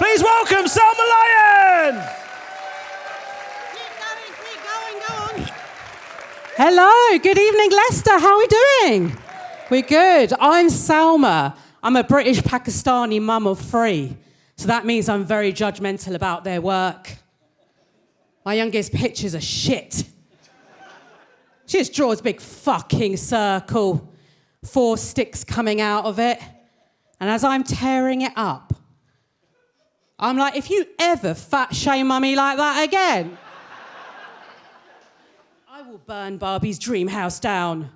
Please welcome Salma Lyon. Keep going, go on. Hello, good evening, Leicester. How are we doing? We're good. I'm Salma. I'm a British Pakistani mum of 3. So that means I'm very judgmental about their work. My youngest pictures are shit. She just draws a big fucking circle, 4 sticks coming out of it. And as I'm tearing it up, I'm like, if you ever fat shame mummy like that again, I will burn Barbie's dream house down.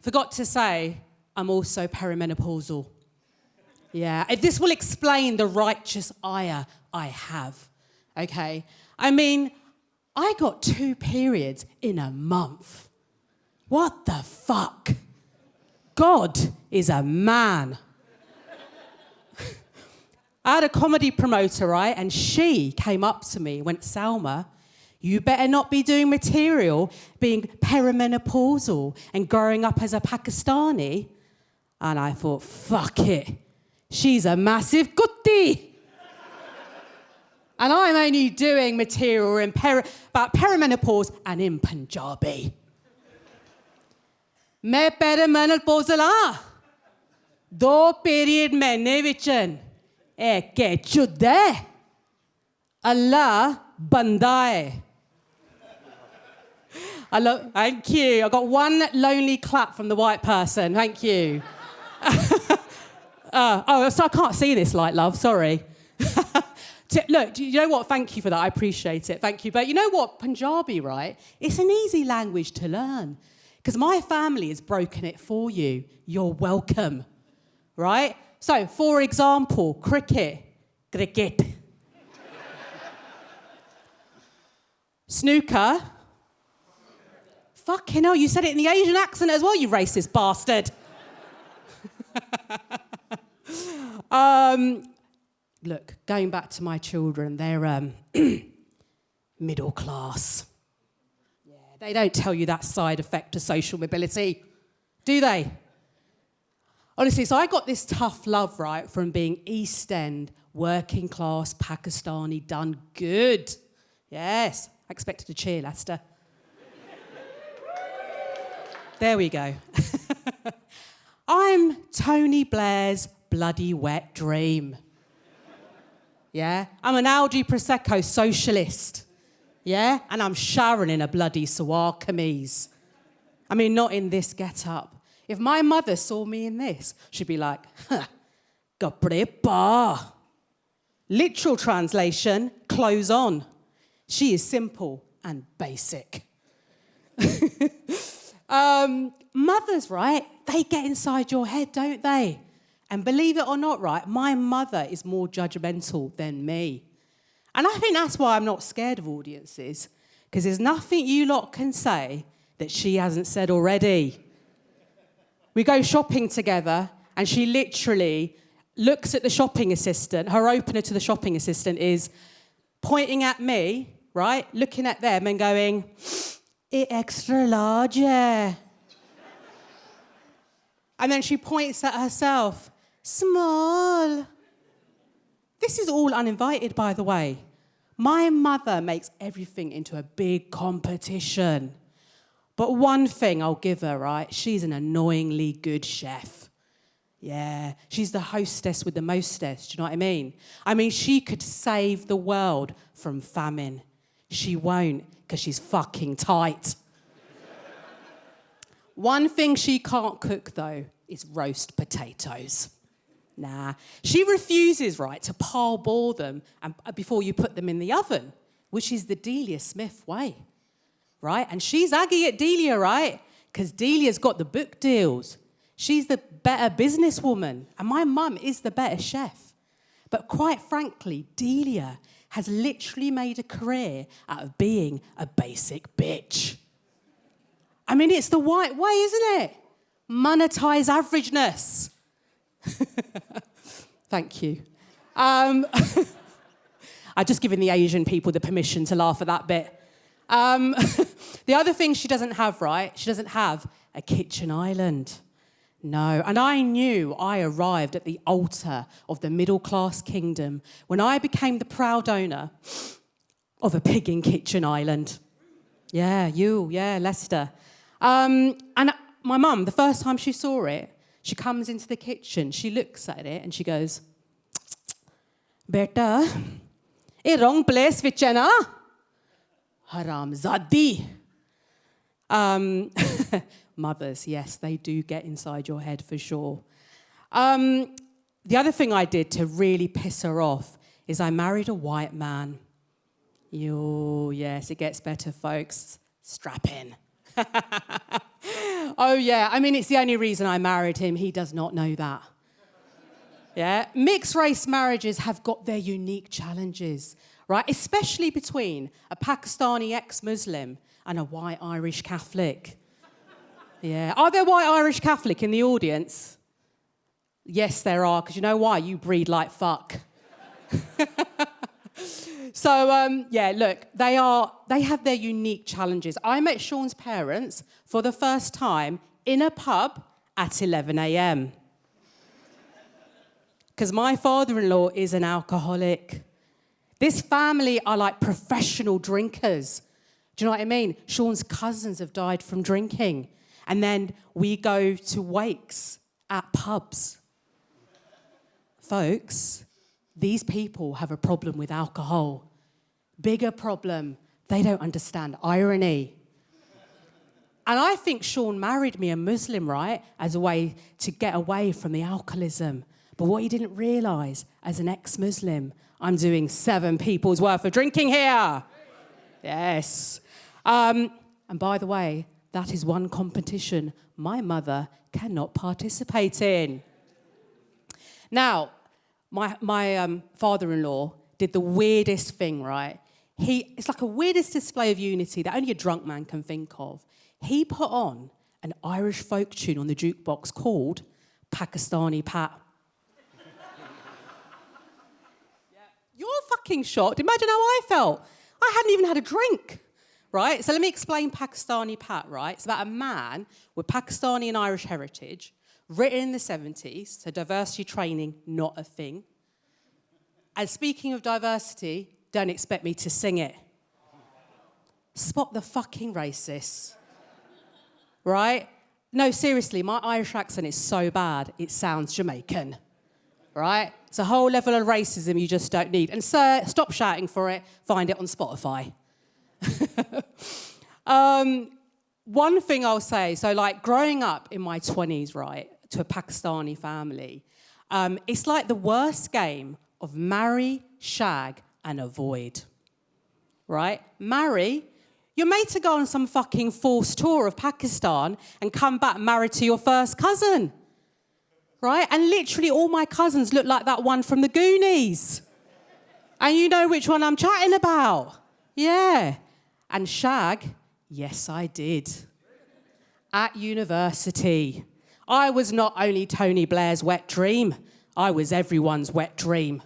Forgot to say, I'm also perimenopausal. Yeah, this will explain the righteous ire I have, okay? I mean, I got 2 periods in a month. What the fuck? God is a man. I had a comedy promoter, right? And she came up to me and went, Salma, you better not be doing material being perimenopausal and growing up as a Pakistani. And I thought, fuck it. She's a massive gutti. And I'm only doing material about perimenopause and in Punjabi. मैं perimenopausal हाँ 2 period महीने विचन एक के चुद्दे अल्लाह बंदा है. Thank you. I got 1 lonely clap from the white person. Thank you. So I can't see this light, love. Sorry. Look, you know what? Thank you for that. I appreciate it. Thank you. But you know what? Punjabi, right? It's an easy language to learn. Because my family has broken it for you. You're welcome. Right? So, for example, cricket. Snooker. Fucking hell, you said it in the Asian accent as well, you racist bastard. Look, going back to my children, they're middle class. Yeah, they don't tell you that side effect of social mobility, do they? Honestly, so I got this tough love, right, from being East End, working class, Pakistani, done good. Yes, I expected a cheer, Leicester. There we go. I'm Tony Blair's bloody wet dream. Yeah? I'm an Aldi Prosecco socialist. Yeah? And I'm Sharon in a bloody Sawar kameez. I mean, not in this get-up. If my mother saw me in this, she'd be like, Kapde pa. Literal translation, clothes on. She is simple and basic. Mothers, right, they get inside your head, don't they? And believe it or not, right, my mother is more judgmental than me. And I think that's why I'm not scared of audiences, because there's nothing you lot can say that she hasn't said already. We go shopping together, and she literally looks at the shopping assistant. Her opener to the shopping assistant is pointing at me, right, looking at them and going, "It extra large, yeah." And then she points at herself, "Small." This is all uninvited, by the way. My mother makes everything into a big competition. But one thing I'll give her, right? She's an annoyingly good chef. Yeah, she's the hostess with the mostess, do you know what I mean? I mean, she could save the world from famine. She won't, because she's fucking tight. One thing she can't cook, though, is roast potatoes. Nah. She refuses, right, to parboil them before you put them in the oven, which is the Delia Smith way, right? And she's aggy at Delia, right? Because Delia's got the book deals. She's the better businesswoman, and my mum is the better chef. But quite frankly, Delia has literally made a career out of being a basic bitch. I mean, it's the white way, isn't it? Monetize averageness. Thank you. I've just given the Asian people the permission to laugh at that bit. The other thing she doesn't have, right? She doesn't have a kitchen island. No, and I knew I arrived at the altar of the middle-class kingdom when I became the proud owner of a pig in Kitchen Island. Yeah, Leicester. And my mum, the first time she saw it, she comes into the kitchen, she looks at it and she goes, "Beta, wrong place vich hai na? Haramzadi." Mothers, yes, they do get inside your head for sure. The other thing I did to really piss her off is I married a white man. Yes, it gets better, folks. Strap in. Oh, yeah, I mean, it's the only reason I married him. He does not know that. Yeah, mixed race marriages have got their unique challenges, right? Especially between a Pakistani ex-Muslim and a white Irish Catholic. Yeah, are there white Irish Catholic in the audience? Yes, there are, because you know why? You breed like fuck. So, look, they have their unique challenges. I met Sean's parents for the first time in a pub at 11 a.m. Because my father-in-law is an alcoholic. This family are like professional drinkers. Do you know what I mean? Sean's cousins have died from drinking. And then we go to wakes at pubs. Folks, these people have a problem with alcohol. Bigger problem, they don't understand irony. And I think Sean married me, a Muslim, right, as a way to get away from the alcoholism. But what he didn't realise, as an ex-Muslim, I'm doing 7 people's worth of drinking here. Yes. And by the way, that is one competition my mother cannot participate in. Now, my father-in-law did the weirdest thing, right? It's like a weirdest display of unity that only a drunk man can think of. He put on an Irish folk tune on the jukebox called Pakistani Pat. You're fucking shocked. Imagine how I felt. I hadn't even had a drink. Right? So let me explain Pakistani Pat, right? It's about a man with Pakistani and Irish heritage, written in the 70s, so diversity training, not a thing. And speaking of diversity, don't expect me to sing it. Spot the fucking racists. Right? No, seriously, my Irish accent is so bad, it sounds Jamaican. Right? It's a whole level of racism you just don't need. And sir, stop shouting for it, find it on Spotify. One thing I'll say, so like growing up in my 20s, right, to a Pakistani family, it's like the worst game of marry, shag, and avoid, right? Marry, you're made to go on some fucking forced tour of Pakistan and come back married to your first cousin, right? And literally all my cousins look like that one from the Goonies. And you know which one I'm chatting about. Yeah. And shag, yes, I did. At university. I was not only Tony Blair's wet dream, I was everyone's wet dream.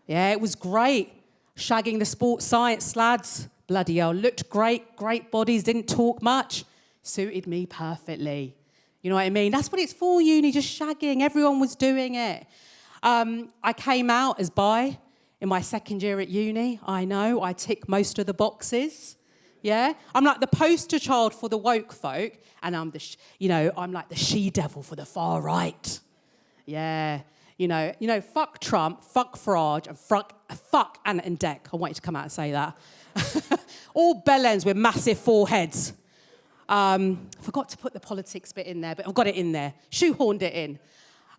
Yeah, it was great. Shagging the sports science lads. Bloody hell, looked great, great bodies, didn't talk much. Suited me perfectly. You know what I mean? That's what it's for, uni, just shagging. Everyone was doing it. I came out as bi in my second year at uni. I know, I tick most of the boxes. Yeah? I'm like the poster child for the woke folk, and I'm I'm like the she-devil for the far right. Yeah. You know, fuck Trump, fuck Farage, and fuck Ant and Dec. I want you to come out and say that. All bellends with massive foreheads. I forgot to put the politics bit in there, but I've got it in there. Shoehorned it in.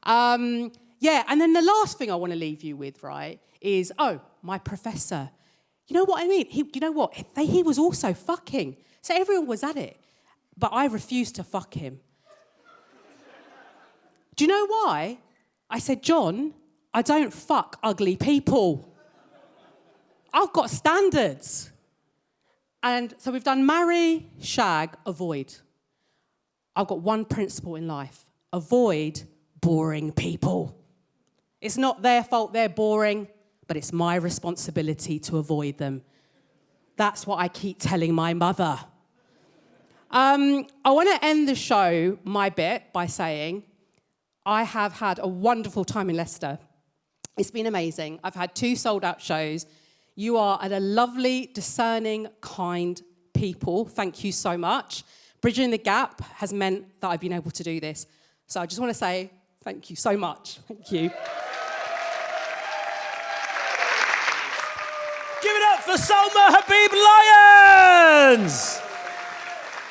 And then the last thing I want to leave you with, right, is, my professor. You know what I mean? He was also fucking. So everyone was at it. But I refused to fuck him. Do you know why? I said, John, I don't fuck ugly people. I've got standards. And so we've done marry, shag, avoid. I've got one principle in life. Avoid boring people. It's not their fault they're boring, but it's my responsibility to avoid them. That's what I keep telling my mother. I want to end the show, my bit, by saying I have had a wonderful time in Leicester. It's been amazing. I've had 2 sold-out shows. You are a lovely, discerning, kind people. Thank you so much. Bridging the gap has meant that I've been able to do this. So I just want to say thank you so much. Thank you. Give it up for Salma Habib Lyons!